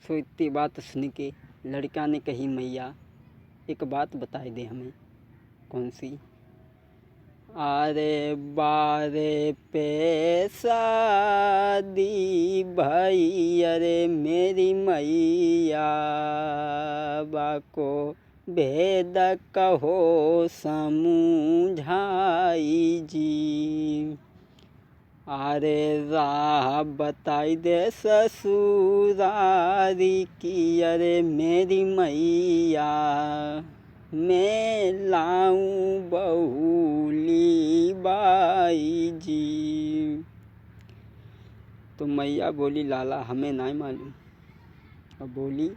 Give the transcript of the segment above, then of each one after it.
सो इतनी बात सुन के लड़का ने कही, मैया एक बात बताए दे हमें। कौन सी? अरे बारे पे शादी भाई, अरे मेरी मैया बाको भेद कहो समझाई जी। अरे राह बताई दे ससुरारी की, अरे मेरी मैया मैं लाऊं बहुली बाई जी। तो मैया बोली, लाला हमें नहीं मालूम। अब बोली,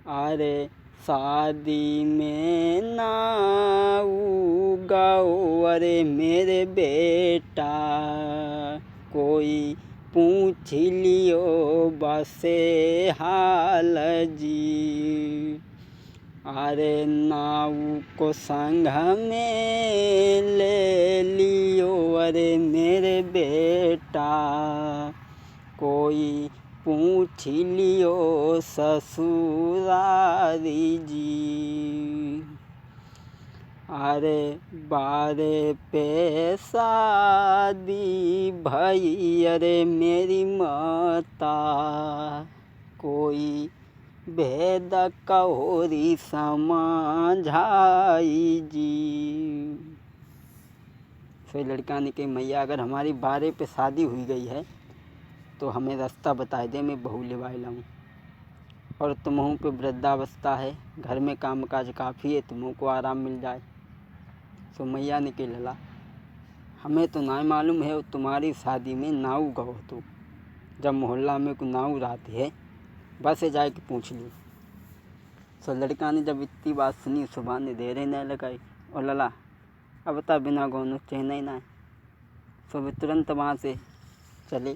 अरे शादी में नाऊ गाओ, अरे मेरे बेटा कोई पूछ लियो बसे हाल जी। अरे नाऊ को संग में ले लियो, अरे मेरे बेटा कोई पूछ लियो ससुरारी जी। अरे बारे पे शादी भाई, अरे मेरी माता कोई भेद कहोरी समझाई जी। फिर लड़का ने कही, मैया अगर हमारी बारे पे शादी हुई गई है तो हमें रास्ता बता दे, मैं बहू लेवाए लाऊं। और तुम्हों पे वृद्धावस्था है, घर में काम काज काफ़ी है, तुम्हों को आराम मिल जाए। तो मैया ने कही, लला हमें तो ना मालूम है तुम्हारी शादी में नाऊ गहो, तो जब मोहल्ला में को नाऊ रहती है बस जाए के पूछ ली। तो लड़का ने जब इतनी बात सुनी, सुबह ने देर नहीं लगाई और लला अब बता बिना गौनों चहना ही ना है। तो वे तुरंत वहाँ से चले।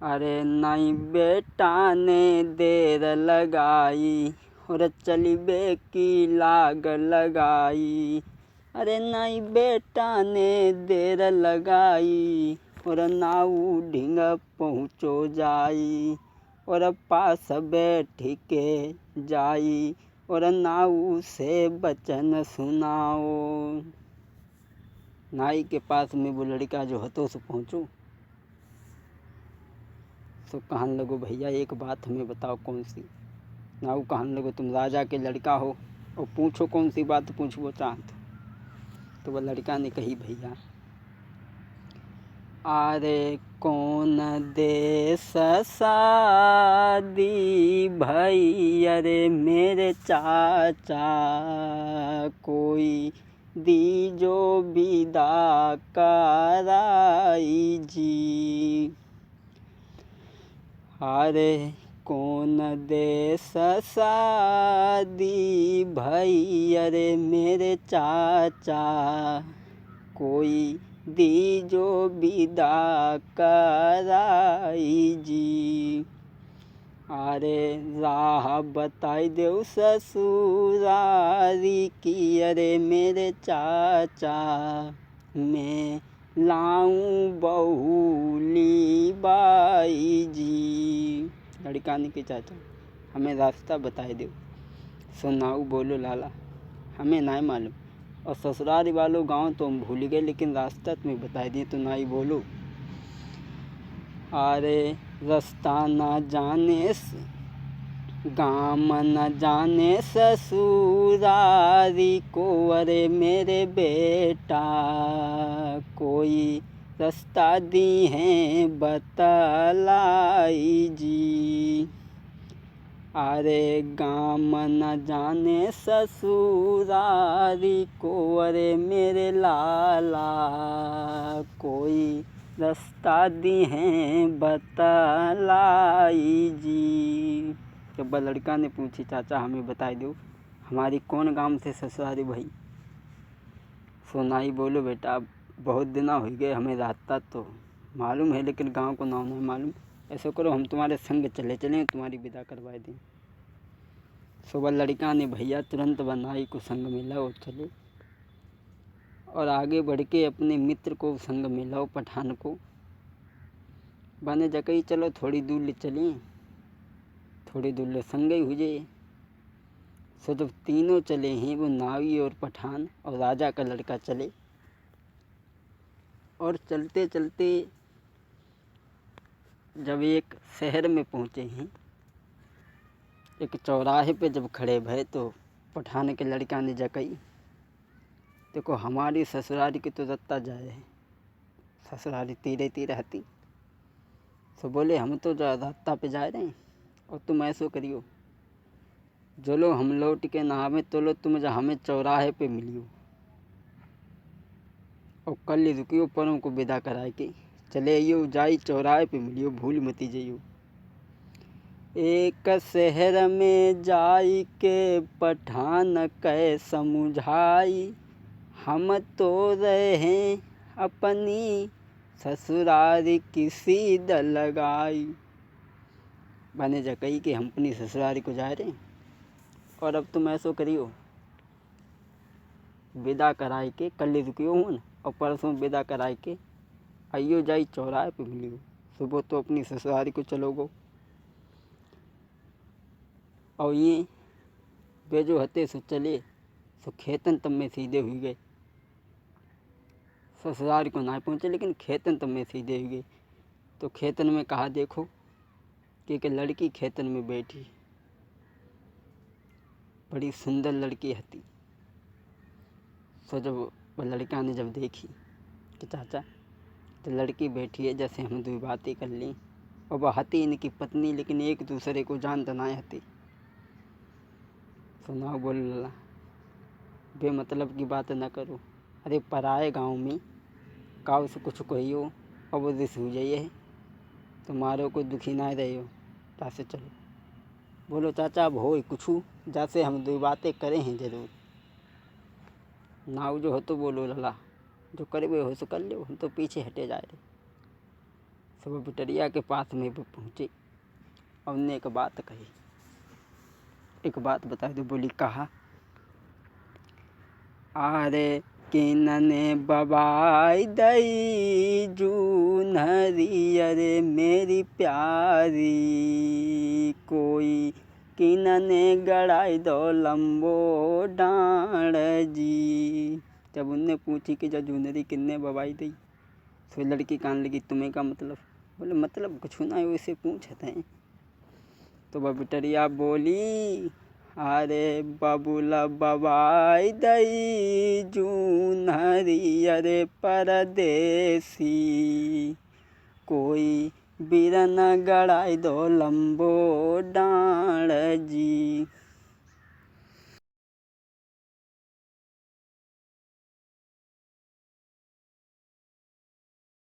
अरे नहीं बेटा ने देर लगाई और चली बे की लाग लगाई। अरे नहीं बेटा ने देर लगाई और नाऊ ढींग पहुँचो जाई। और पास बैठ के जाई और नाऊ से बचन सुनाओ। नाई के पास में वो लड़का जो हतो से पहुँचो, तो कहने लगो, भैया एक बात हमें बताओ कौन सी? नाऊ कहने लगो, तुम राजा के लड़का हो और पूछो कौन सी बात पूछो चाहत। तो वह लड़का ने कही, भैया अरे कौन देश शादी भाई, अरे मेरे चाचा कोई दीजो विदा कराई जी। अरे कौन देश शादी भाई, अरे मेरे चाचा कोई दीजो विदा कराई जी। अरे राह बताई देव ससुरारी की, अरे मेरे चाचा मैं लाऊं बहुली बाई जी। लड़का ने के चाचा हमें रास्ता बताए दो। सुनाऊ बोलो, लाला हमें नहीं मालूम और ससुरारी वालों गांव तो हम भूल गए, लेकिन रास्ता तुम्हें बताए दिए तो ना ही बोलो। अरे रास्ता ना जाने गाम न जाने ससुरारी को, अरे मेरे बेटा कोई रास्ता दी है बतलाई जी। अरे गाम न जाने ससुरारी को, अरे मेरे लाला कोई रास्ता दी है बतलाई जी। जब लड़का ने पूछी, चाचा हमें बताई दो हमारी कौन गांव से ससुरारी भाई? सोनाई बोलो, बेटा बहुत दिन हो गए, हमें रास्ता तो मालूम है लेकिन गांव को नाम नहीं मालूम। ऐसा करो हम तुम्हारे संग चले तुम्हारी विदा करवा दें। सुबह लड़का ने भैया तुरंत नाई को संग मिला और चले और आगे बढ़ के अपने मित्र को संग मिलाओ पठान को बने जकई चलो थोड़ी दूर ले चलें, थोड़ी दूर ले संग ही हुए। सो जब तीनों चले हैं, वो नावी और पठान और राजा का लड़का चले, और चलते चलते जब एक शहर में पहुँचे हैं, एक चौराहे पे जब खड़े भये तो पठान के लड़का ने जकई, देखो हमारी ससुरारी की तो रत्ता जाए है, ससुरारी तीरे तीरे हती। तो बोले हम तो रत्ता पे जा रहे हैं और तुम ऐसो करियो, चलो हम लौट के नहावे तो लो तुम जा हमें चौराहे पे मिलियो, और कल रुकियो परों को विदा कराए के चले आइयो, जाई चौराहे पे मिलियो, भूल मती जइयो। एक शहर में जाई के पठान कै समुझाई, हम तो रहे अपनी ससुरारी की सीध लगाई। बने जकई कि हम अपनी ससुरारी को जा रहे हैं, और अब तुम ऐसो करियो, विदा कराए के कल रुकियो हूँ और परसों विदा कराए के आइयो, जाई चौराहे पे मिलियो, सुबह तो अपनी ससुरारी को चलोगो। और ये वे जो हते सो चले, सो खेतन तब में सीधे हुई गए, ससुरारी को ना पहुँचे लेकिन खेतन तब में सीधे हुई गए। तो खेतन में कहा देखो कि एक लड़की खेतन में बैठी, बड़ी सुंदर लड़की हती। सो जब वह लड़का ने जब देखी कि चाचा तो लड़की बैठी है, जैसे हम दो बातें कर ली, और वह हती इनकी पत्नी, लेकिन एक दूसरे को जानता ना हती। सुनाओ बोल लला, बेमतलब की बात न करो, अरे पराए गांव में काऊ से कुछ कहियो और वो रिस हो जाइए, तुम्हारे को दुखी ना रहे हो, जैसे चलो। बोलो चाचा अब हो कुछ, जैसे हम दो बातें करें हैं जरूर, नाव जो हो तो बोलो लला, जो करे वो हो सो कर लो, हम तो पीछे हटे जा रहे। सब बिटरिया के पास में वो पहुँचे और उनने एक बात कही, एक बात बता दो। बोली कहा, आरे किनने बबाई दई जूनहरी, अरे मेरी प्यारी, कोई किनने गड़ाई दो लंबो डांड जी। जब उनने पूछी कि जब जूनहरी किन्ने बबाई दई, तो लड़की कान लगी, तुम्हें का मतलब? बोले मतलब कुछ ना है, वैसे पूछते हैं। तो वह बिटरिया बोली, अरे बबुला बबाई दई जूनहरी, अरे परदेसी, कोई बिरन गड़ाई दो लंबो डांड जी।